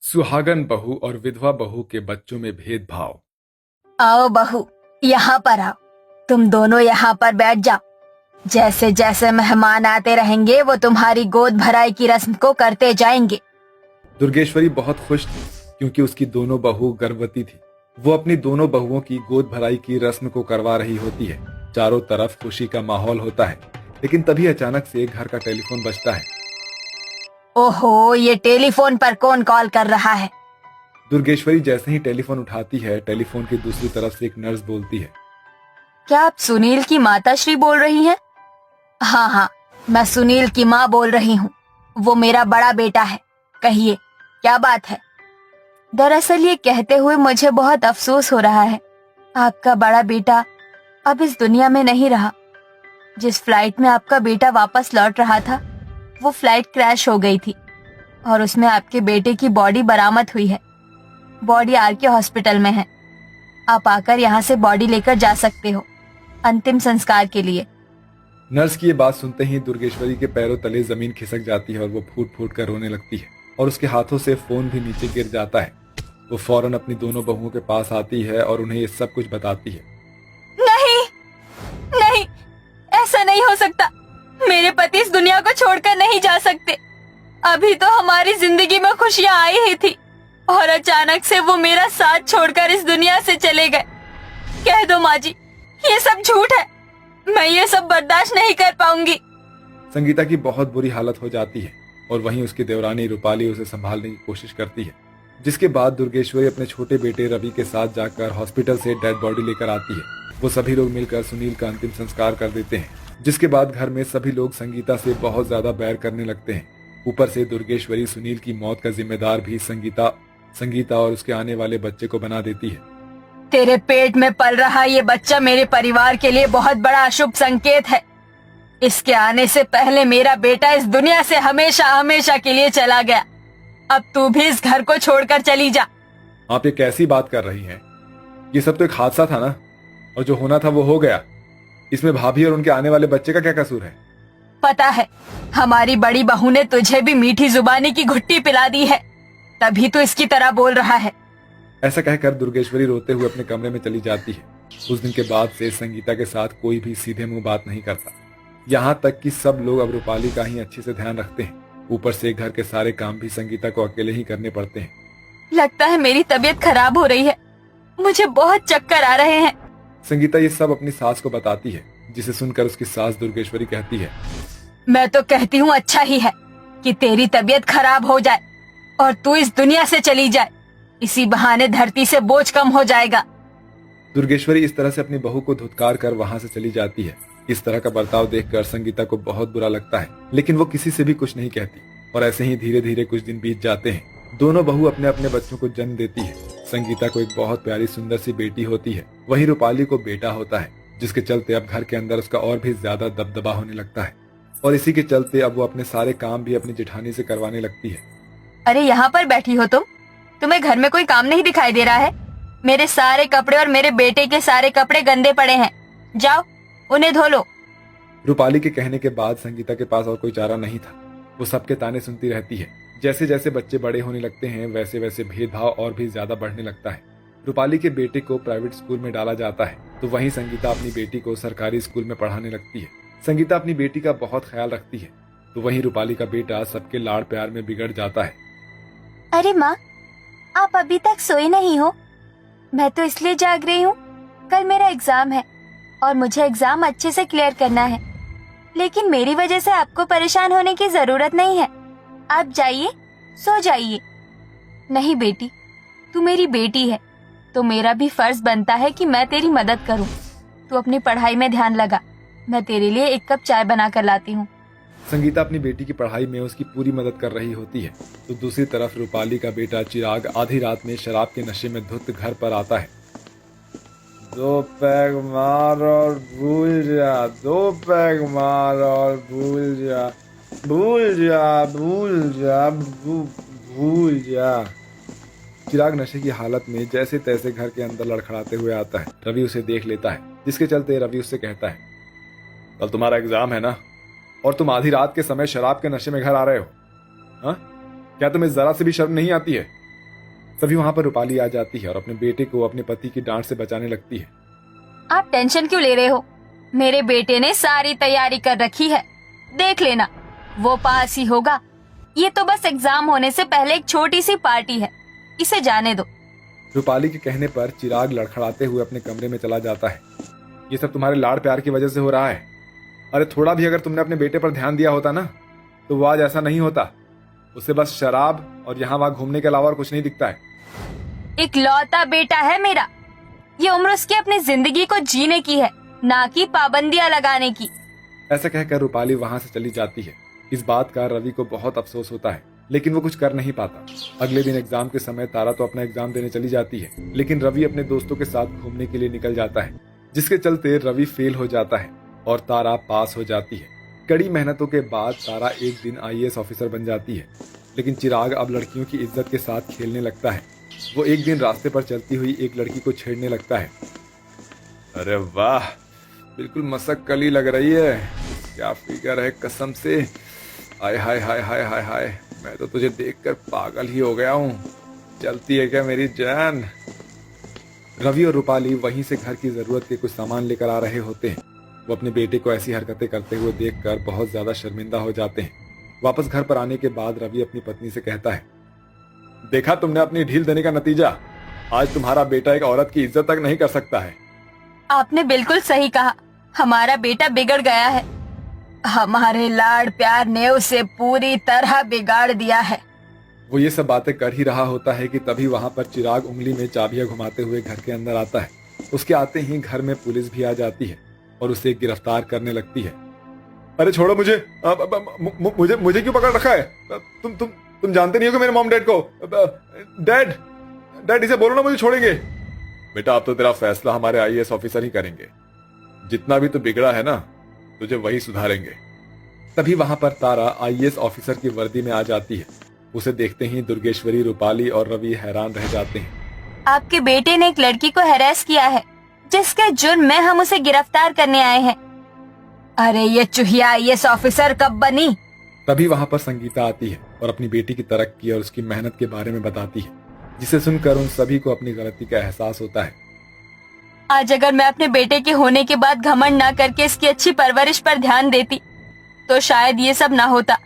सुहागन बहू और विधवा बहू के बच्चों में भेदभाव। आओ बहू, यहाँ पर आओ। तुम दोनों यहाँ पर बैठ जाओ। जैसे जैसे मेहमान आते रहेंगे वो तुम्हारी गोद भराई की रस्म को करते जाएंगे। दुर्गेश्वरी बहुत खुश थी क्योंकि उसकी दोनों बहू गर्भवती थी। वो अपनी दोनों बहुओं की गोद भराई की रस्म को करवा रही होती है। चारों तरफ खुशी का माहौल होता है, लेकिन तभी अचानक से घर का टेलीफोन बजता है। ओहो, ये टेलीफोन पर कौन कॉल कर रहा है? दुर्गेश्वरी जैसे ही टेलीफोन उठाती है, टेलीफोन की दूसरी तरफ से एक नर्स बोलती है। क्या आप सुनील की माता श्री बोल रही हैं? हाँ हाँ, मैं सुनील की माँ बोल रही हूँ। वो मेरा बड़ा बेटा है। कहिए, क्या बात है? दरअसल ये कहते हुए मुझे बहुत अफसोस हो रहा है। आपका बड़ा बेटा अब इस दुनिया में नहीं रहा। जिस फ्लाइट में आपका बेटा वापस लौट रहा था, वो फ्लाइट क्रैश हो गई थी और उसमें आपके बेटे की बॉडी बरामद हुई है। बॉडी आरके हॉस्पिटल में है। आप आकर यहाँ से बॉडी लेकर जा सकते हो अंतिम संस्कार के लिए। नर्स की ये बात सुनते ही दुर्गेश्वरी के पैरों तले जमीन खिसक जाती है और वो फूट फूट कर रोने लगती है और उसके हाथों से फोन भी नीचे गिर जाता है। वो फौरन अपनी दोनों बहुओं के पास आती है और उन्हें ये सब कुछ बताती है। नहीं नहीं, ऐसा नहीं हो सकता। मेरे पति इस दुनिया को छोड़कर नहीं जा सकते। अभी तो हमारी जिंदगी में खुशियां आई ही थी और अचानक से वो मेरा साथ छोड़कर इस दुनिया से चले गए। कह दो माँ जी, ये सब झूठ है। मैं ये सब बर्दाश्त नहीं कर पाऊंगी। संगीता की बहुत बुरी हालत हो जाती है और वहीं उसकी देवरानी रूपाली उसे संभालने की कोशिश करती है, जिसके बाद दुर्गेश्वरी अपने छोटे बेटे रवि के साथ जाकर हॉस्पिटल से डेड बॉडी लेकर आती है। वो सभी लोग मिलकर सुनील का अंतिम संस्कार कर देते हैं, जिसके बाद घर में सभी लोग संगीता से बहुत ज्यादा बैर करने लगते हैं। ऊपर से दुर्गेश्वरी सुनील की मौत का जिम्मेदार भी संगीता और उसके आने वाले बच्चे को बना देती है। तेरे पेट में पल रहा ये बच्चा मेरे परिवार के लिए बहुत बड़ा अशुभ संकेत है। इसके आने से पहले मेरा बेटा इस दुनिया से हमेशा हमेशा के लिए चला गया। अब तू भी इस घर को छोड़कर चली जा। आप ये कैसी बात कर रही हैं? ये सब तो एक हादसा था ना, और जो होना था वो हो गया। इसमें भाभी और उनके आने वाले बच्चे का क्या कसूर है? पता है, हमारी बड़ी बहू ने तुझे भी मीठी जुबानी की घुट्टी पिला दी है, तभी तो इसकी तरह बोल रहा है। ऐसा कहकर दुर्गेश्वरी रोते हुए अपने कमरे में चली जाती है। उस दिन के बाद से संगीता के साथ कोई भी सीधे मुंह बात नहीं करता। यहाँ तक कि सब लोग अब रूपाली का ही अच्छे से ध्यान रखते हैं। ऊपर से घर के सारे काम भी संगीता को अकेले ही करने पड़ते हैं। लगता है मेरी तबीयत खराब हो रही है। मुझे बहुत चक्कर आ रहे हैं। संगीता ये सब अपनी सास को बताती है, जिसे सुनकर उसकी सास दुर्गेश्वरी कहती है, मैं तो कहती हूँ अच्छा ही है कि तेरी तबीयत खराब हो जाए और तू इस दुनिया से चली जाए। इसी बहाने धरती से बोझ कम हो जाएगा। दुर्गेश्वरी इस तरह से अपनी बहू को धुतकार कर वहाँ से चली जाती है। इस तरह का बर्ताव देखकर संगीता को बहुत बुरा लगता है, लेकिन वो किसी से भी कुछ नहीं कहती। और ऐसे ही धीरे धीरे कुछ दिन बीत जाते हैं। दोनों बहू अपने अपने बच्चों को जन्म देती है। संगीता को एक बहुत प्यारी सुंदर सी बेटी होती है। वहीं रूपाली को बेटा होता है, जिसके चलते अब घर के अंदर उसका और भी ज्यादा दबदबा होने लगता है। और इसी के चलते अब वो अपने सारे काम भी अपनी जेठानी से करवाने लगती है। अरे यहाँ पर बैठी हो तुम? तुम्हें घर में कोई काम नहीं दिखाई दे रहा है? मेरे सारे कपड़े और मेरे बेटे के सारे कपड़े गंदे पड़े हैं। जाओ, उन्हें धो लो। रूपाली के कहने के बाद संगीता के पास और कोई चारा नहीं था। वो सबके ताने सुनती रहती है। जैसे जैसे बच्चे बड़े होने लगते हैं, वैसे वैसे भेदभाव और भी ज्यादा बढ़ने लगता है। रूपाली के बेटे को प्राइवेट स्कूल में डाला जाता है, तो वहीं संगीता अपनी बेटी को सरकारी स्कूल में पढ़ाने लगती है। संगीता अपनी बेटी का बहुत ख्याल रखती है, तो वहीं रूपाली का बेटा सबके लाड़ प्यार में बिगड़ जाता है। अरे माँ, आप अभी तक सोई नहीं हो? मैं तो इसलिए जाग रही हूँ, कल मेरा एग्जाम है और मुझे एग्जाम अच्छे से क्लियर करना है। लेकिन मेरी वजह से आपको परेशान होने की जरूरत नहीं है। आप जाइए, सो जाइए। नहीं बेटी, तू मेरी बेटी है, तो मेरा भी फर्ज बनता है कि मैं तेरी मदद करूँ। तू अपनी पढ़ाई में ध्यान लगा। मैं तेरे लिए एक कप चाय बना कर लाती हूँ। संगीता अपनी बेटी की पढ़ाई में उसकी पूरी मदद कर रही होती है, तो दूसरी तरफ रूपाली का बेटा चिराग आधी रात में शराब के नशे में धुत घर पर आता है। 2 पैग मार और भूल जा, 2 पैग मार और भूल जा, भूल जा, भूल जा, भूल जा। चिराग नशे की हालत में जैसे तैसे घर के अंदर लड़खड़ाते हुए आता है। रवि उसे देख लेता है, जिसके चलते रवि उससे कहता है, कल तुम्हारा एग्जाम है ना, और तुम आधी रात के समय शराब के नशे में घर आ रहे हो? हाँ, क्या तुम्हें जरा से भी शर्म नहीं आती है? तभी वहां पर रूपाली आ जाती है और अपने बेटे को अपने पति की डांट से बचाने लगती है। आप टेंशन क्यों ले रहे हो? मेरे बेटे ने सारी तैयारी कर रखी है, देख लेना वो पास ही होगा। ये तो बस एग्जाम होने से पहले एक छोटी सी पार्टी है, इसे जाने दो। रूपाली के कहने पर चिराग लड़खड़ाते हुए अपने कमरे में चला जाता है। ये सब तुम्हारे लाड़ प्यार की वजह से हो रहा है। अरे थोड़ा भी अगर तुमने अपने बेटे पर ध्यान दिया होता ना तो वो आज ऐसा नहीं होता। उसे बस शराब और यहाँ वहां घूमने के अलावा और कुछ नहीं दिखता है। इकलौता बेटा है मेरा, ये उम्र उसकी अपनी जिंदगी को जीने की है, ना कि पाबंदियां लगाने की। ऐसा कहकर रूपाली वहां से चली जाती है। इस बात का रवि को बहुत अफसोस होता है, लेकिन वो कुछ कर नहीं पाता। अगले दिन एग्जाम के समय तारा तो अपना एग्जाम देने चली जाती है, लेकिन रवि अपने दोस्तों के साथ घूमने के लिए निकल जाता है, जिसके चलते रवि फेल हो जाता है और तारा पास हो जाती है। कड़ी मेहनतों के बाद तारा एक दिन आईएएस ऑफिसर बन जाती है, लेकिन चिराग अब लड़कियों की इज्जत के साथ खेलने लगता है। वो एक दिन रास्ते पर चलती हुई एक लड़की को छेड़ने लगता है। अरे वाह, बिल्कुल मसक्कली लग रही है, क्या फिगर है कसम से। हाय हाय हाय हाय हाय हाय, मैं तो तुझे देखकर पागल ही हो गया हूँ। चलती है क्या मेरी जान? रवि और रूपाली वहीं से घर की जरूरत के कुछ सामान लेकर आ रहे होते हैं। वो अपने बेटे को ऐसी हरकतें करते हुए देखकर बहुत ज्यादा शर्मिंदा हो जाते हैं। वापस घर पर आने के बाद रवि अपनी पत्नी से कहता है, देखा तुमने अपनी ढील देने का नतीजा? आज तुम्हारा बेटा एक औरत की इज्जत तक नहीं कर सकता है। आपने बिल्कुल सही कहा, हमारा बेटा बिगड़ गया है। हमारे लाड़ प्यार ने उसे पूरी तरह बिगाड़ दिया है। वो ये सब बातें कर ही रहा होता है कि तभी वहां पर चिराग उंगली में चाबियां घुमाते हुए घर के अंदर आता है। उसके आते ही घर में पुलिस भी आ जाती है और उसे गिरफ्तार करने लगती है। अरे छोड़ो मुझे, मुझे मुझे क्यों पकड़ रखा है? तुम जानते नहीं हो कि मेरे मॉम डैड को? डैड इसे बोलो ना मुझे छोड़ेंगे। बेटा अब तो तेरा फैसला हमारे आईएएस ऑफिसर ही करेंगे। जितना भी तू बिगड़ा है ना, तुझे वही सुधारेंगे। तभी वहां पर तारा आईएएस ऑफिसर की वर्दी में आ जाती है। उसे देखते ही दुर्गेश्वरी, रूपाली और रवि हैरान रह जाते हैं। आपके बेटे ने एक लड़की को हैरेस किया है, जिसके जुर्म में हम उसे गिरफ्तार करने आए हैं। अरे ये चूहिया आईएएस ऑफिसर कब बनी? तभी वहां पर संगीता आती है और अपनी बेटी की तरक्की और उसकी मेहनत के बारे में बताती है, जिसे सुनकर उन सभी को अपनी गलती का एहसास होता है। आज अगर मैं अपने बेटे के होने के बाद घमंड ना करके इसकी अच्छी परवरिश पर ध्यान देती तो शायद ये सब ना होता।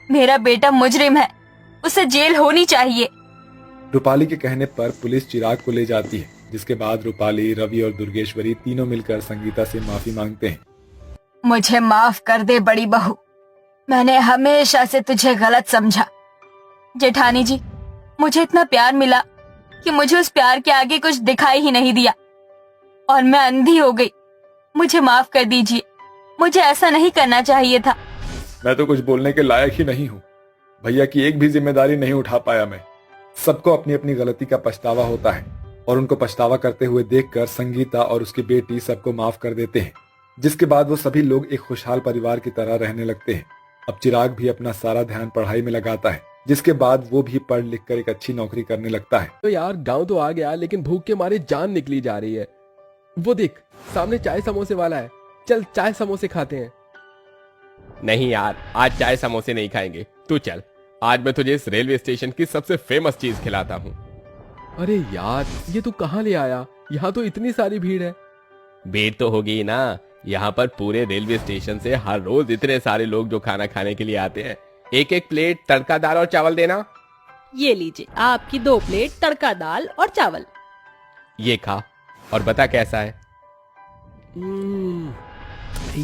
मेरा बेटा मुजरिम है, उसे जेल होनी चाहिए। रूपाली के कहने पर पुलिस चिराग को ले जाती है, जिसके बाद रूपाली, रवि और दुर्गेश्वरी तीनों मिलकर संगीता से माफी मांगते हैं। मुझे माफ कर दे बड़ी बहू, मैंने हमेशा से तुझे गलत समझा। जेठानी जी, मुझे इतना प्यार मिला कि मुझे उस प्यार के आगे कुछ दिखाई ही नहीं दिया और मैं अंधी हो गई। मुझे माफ कर दीजिए, मुझे ऐसा नहीं करना चाहिए था। मैं तो कुछ बोलने के लायक ही नहीं हूँ। भैया की एक भी जिम्मेदारी नहीं उठा पाया मैं। सबको अपनी अपनी गलती का पछतावा होता है और उनको पछतावा करते हुए देखकर संगीता और उसकी बेटी सबको माफ कर देते हैं, जिसके बाद वो सभी लोग एक खुशहाल परिवार की तरह रहने लगते हैं। अब चिराग भी अपना सारा ध्यान पढ़ाई में लगाता है, जिसके बाद वो भी पढ़ लिख कर एक अच्छी नौकरी करने लगता है। तो यार गांव तो आ गया, लेकिन भूख के मारे जान निकली जा रही है। वो देख सामने चाय समोसे वाला है, चल चाय समोसे खाते हैं। नहीं यार, आज चाय समोसे नहीं खाएंगे, तू चल। आज मैं तुझे इस रेलवे स्टेशन की सबसे फेमस चीज खिलाता हूँ। अरे यार, ये तू कहाँ ले आया? यहाँ तो इतनी सारी भीड़ है। भीड़ तो होगी ना, यहाँ पर पूरे रेलवे स्टेशन से हर रोज इतने सारे लोग जो खाना खाने के लिए आते हैं। एक एक प्लेट तड़का दाल और चावल देना। ये लीजिए आपकी 2 प्लेट तड़का दाल और चावल। ये खा और बता कैसा है।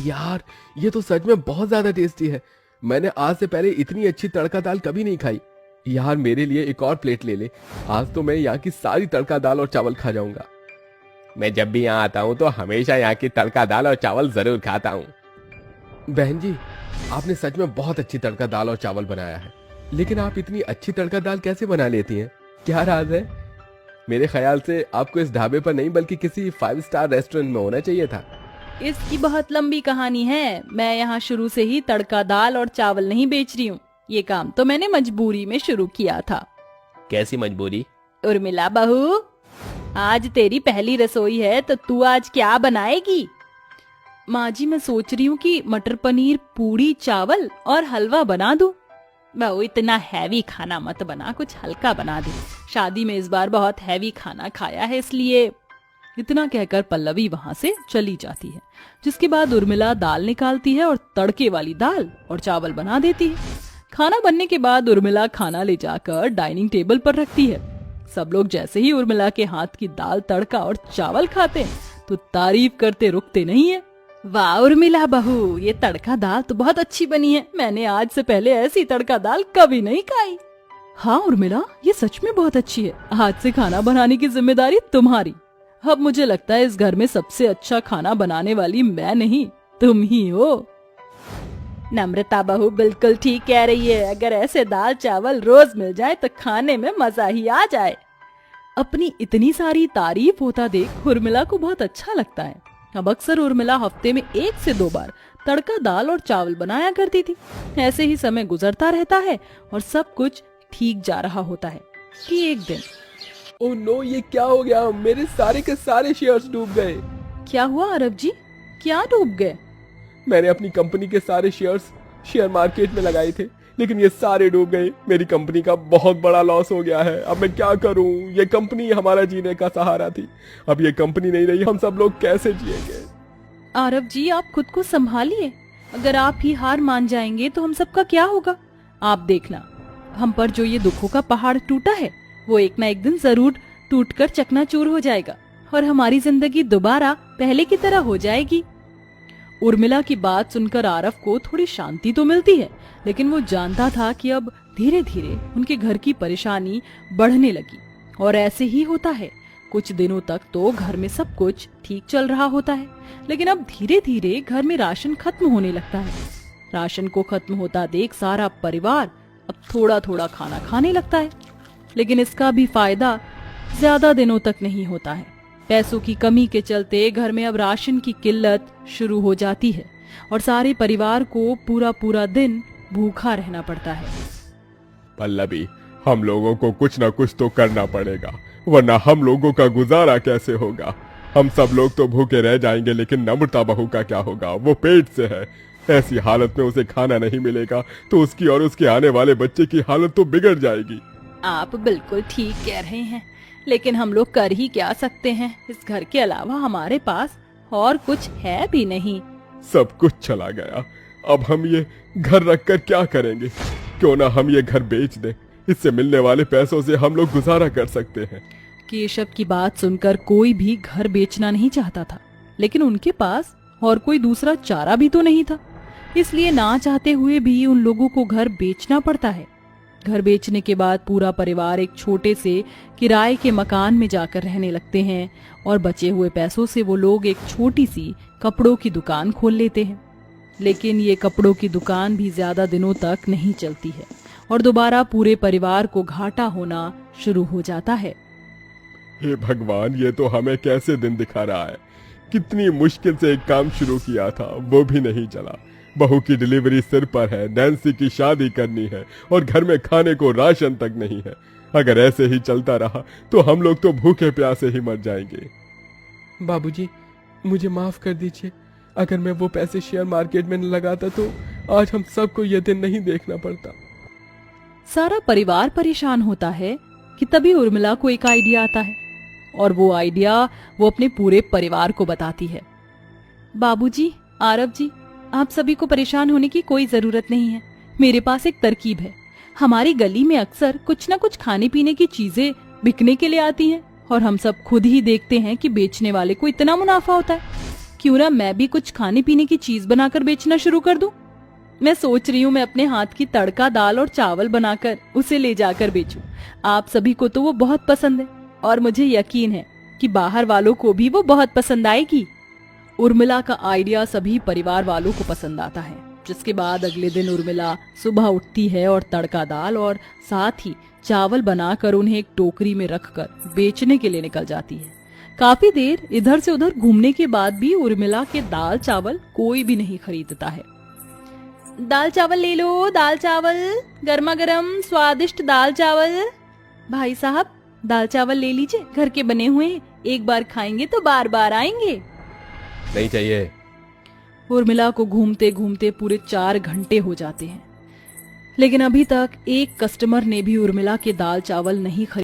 यार ये तो सच में बहुत ज्यादा टेस्टी है। मैंने आज से पहले इतनी अच्छी तड़का दाल कभी नहीं खाई। यार मेरे लिए एक और प्लेट ले ले, आज तो मैं यहाँ की सारी तड़का दाल और चावल खा जाऊंगा। मैं जब भी यहाँ आता हूँ तो हमेशा यहाँ की तड़का दाल और चावल जरूर खाता हूँ। बहन जी, आपने सच में बहुत अच्छी तड़का दाल और चावल बनाया है, लेकिन आप इतनी अच्छी तड़का दाल कैसे बना लेती हैं? क्या राज है? मेरे ख्याल से आपको इस ढाबे पर नहीं बल्कि किसी 5 स्टार रेस्टोरेंट में होना चाहिए था। इसकी बहुत लंबी कहानी है। मैं यहाँ शुरू से ही तड़का दाल और चावल नहीं बेच रही हूँ। ये काम तो मैंने मजबूरी में शुरू किया था। कैसी मजबूरी? उर्मिला बहू, आज तेरी पहली रसोई है तो तू आज क्या बनाएगी? माँ जी, मैं सोच रही हूँ कि मटर पनीर, पूड़ी, चावल और हलवा बना दूं। बहू इतना हैवी खाना मत बना, कुछ हल्का बना दे। शादी में इस बार बहुत हैवी खाना खाया है इसलिए। इतना कहकर पल्लवी वहां से चली जाती है, जिसके बाद उर्मिला दाल निकालती है और तड़के वाली दाल और चावल बना देती है। खाना बनने के बाद उर्मिला खाना ले जाकर डाइनिंग टेबल पर रखती है। सब लोग जैसे ही उर्मिला के हाथ की दाल तड़का और चावल खाते हैं तो तारीफ करते रुकते नहीं है। वाह उर्मिला बहू, ये तड़का दाल तो बहुत अच्छी बनी है, मैंने आज से पहले ऐसी तड़का दाल कभी नहीं खाई। हाँ उर्मिला, ये सच में बहुत अच्छी है, आज से खाना बनाने की जिम्मेदारी तुम्हारी। अब मुझे लगता है इस घर में सबसे अच्छा खाना बनाने वाली मैं नहीं, तुम ही हो। नम्रता बहू बिल्कुल ठीक कह रही है, अगर ऐसे दाल चावल रोज मिल जाए तो खाने में मजा ही आ जाए। अपनी इतनी सारी तारीफ होता देख उर्मिला को बहुत अच्छा लगता है। अब अक्सर उर्मिला हफ्ते में 1 से 2 बार तड़का दाल और चावल बनाया करती थी। ऐसे ही समय गुजरता रहता है और सब कुछ ठीक जा रहा होता है कि एक दिन ओह नो, ये क्या हो गया? मेरे सारे के सारे शेयर्स डूब गए। क्या हुआ अरब जी, क्या डूब गए? मैंने अपनी कंपनी के सारे शेयर्स शेयर मार्केट में लगाए थे, लेकिन ये सारे डूब गए। मेरी कंपनी का बहुत बड़ा लॉस हो गया है। अब मैं क्या करूं? ये कंपनी हमारा जीने का सहारा थी, अब ये कंपनी नहीं रही, हम सब लोग कैसे जिएंगे? आरव जी, आप खुद को संभालिए, अगर आप ही हार मान जाएंगे तो हम सबका क्या होगा? आप देखना, हम पर जो ये दुखों का पहाड़ टूटा है वो एक ना एक दिन जरूर टूटकर चकनाचूर हो जाएगा और हमारी जिंदगी दोबारा पहले की तरह हो जाएगी। उर्मिला की बात सुनकर आरव को थोड़ी शांति तो मिलती है, लेकिन वो जानता था कि अब धीरे धीरे उनके घर की परेशानी बढ़ने लगी। और ऐसे ही होता है, कुछ दिनों तक तो घर में सब कुछ ठीक चल रहा होता है, लेकिन अब धीरे धीरे घर में राशन खत्म होने लगता है। राशन को खत्म होता देख सारा परिवार अब थोड़ा थोड़ा खाना खाने लगता है, लेकिन इसका भी फायदा ज्यादा दिनों तक नहीं होता है। पैसों की कमी के चलते घर में अब राशन की किल्लत शुरू हो जाती है और सारे परिवार को पूरा पूरा दिन भूखा रहना पड़ता है। पल्लवी, हम लोगों को कुछ ना कुछ तो करना पड़ेगा, वरना हम लोगों का गुजारा कैसे होगा? हम सब लोग तो भूखे रह जाएंगे, लेकिन नम्रता बहू का क्या होगा? वो पेट से है, ऐसी हालत में उसे खाना नहीं मिलेगा तो उसकी और उसके आने वाले बच्चे की हालत तो बिगड़ जाएगी। आप बिल्कुल ठीक कह रहे हैं, लेकिन हम लोग कर ही क्या सकते हैं? इस घर के अलावा हमारे पास और कुछ है भी नहीं। सब कुछ चला गया, अब हम ये घर रखकर क्या करेंगे? क्यों ना हम ये घर बेच दें, इससे मिलने वाले पैसों से हम लोग गुजारा कर सकते हैं। केशव की बात सुनकर कोई भी घर बेचना नहीं चाहता था, लेकिन उनके पास और कोई दूसरा चारा भी तो नहीं था, इसलिए ना चाहते हुए भी उन लोगों को घर बेचना पड़ता है। घर बेचने के बाद पूरा परिवार एक छोटे से किराए के मकान में जाकर रहने लगते हैं और बचे हुए पैसों से वो लोग एक छोटी सी कपड़ों की दुकान खोल लेते हैं। लेकिन ये कपड़ों की दुकान भी ज्यादा दिनों तक नहीं चलती है और दोबारा पूरे परिवार को घाटा होना शुरू हो जाता है। हे भगवान, ये तो हमें कैसे दिन दिखा रहा है। कितनी मुश्किल से एक काम शुरू किया था, वो भी नहीं चला। बहू की डिलीवरी सिर पर है, नैन्सी की शादी करनी है और घर में खाने को राशन तक नहीं है। अगर ऐसे ही चलता रहा तो हम लोग तो भूखे प्यासे ही मर जाएंगे। बाबूजी, मुझे माफ कर दीजिए। अगर मैं वो पैसे शेयर मार्केट में न लगाता तो आज हम सबको ये दिन नहीं देखना पड़ता। सारा परिवार परेशान होता है कि तभी उर्मिला को एक आइडिया आता है और वो आइडिया वो अपने पूरे परिवार को बताती है। बाबूजी, आरव जी, आप सभी को परेशान होने की कोई जरूरत नहीं है। मेरे पास एक तरकीब है। हमारी गली में अक्सर कुछ न कुछ खाने पीने की चीजें बिकने के लिए आती हैं और हम सब खुद ही देखते हैं कि बेचने वाले को इतना मुनाफा होता है। क्यों ना मैं भी कुछ खाने पीने की चीज बनाकर बेचना शुरू कर दूं? मैं सोच रही हूँ मैं अपने हाथ की तड़का दाल और चावल बनाकर उसे ले जाकर बेचूं। आप सभी को तो वो बहुत पसंद है और मुझे यकीन है कि बाहर वालों को भी वो बहुत पसंद आएगी। उर्मिला का आइडिया सभी परिवार वालों को पसंद आता है, जिसके बाद अगले दिन उर्मिला सुबह उठती है और तड़का दाल और साथ ही चावल बनाकर उन्हें एक टोकरी में रखकर बेचने के लिए निकल जाती है। काफी देर इधर से उधर घूमने के बाद भी उर्मिला के दाल चावल कोई भी नहीं खरीदता है। दाल चावल ले लो, दाल चावल, गर्मा गर्म स्वादिष्ट दाल चावल। भाई साहब, दाल चावल ले लीजिए, घर के बने हुए हैं, एक बार खाएंगे तो बार बार आएंगे। नहीं चाहिए। उर्मिला को घूमते घूमते पूरे 4 घंटे हो जाते हैं। लेकिन अभी तक एक कस्टमर ने भी उर्मिला के दाल चावल नहीं खरीदा।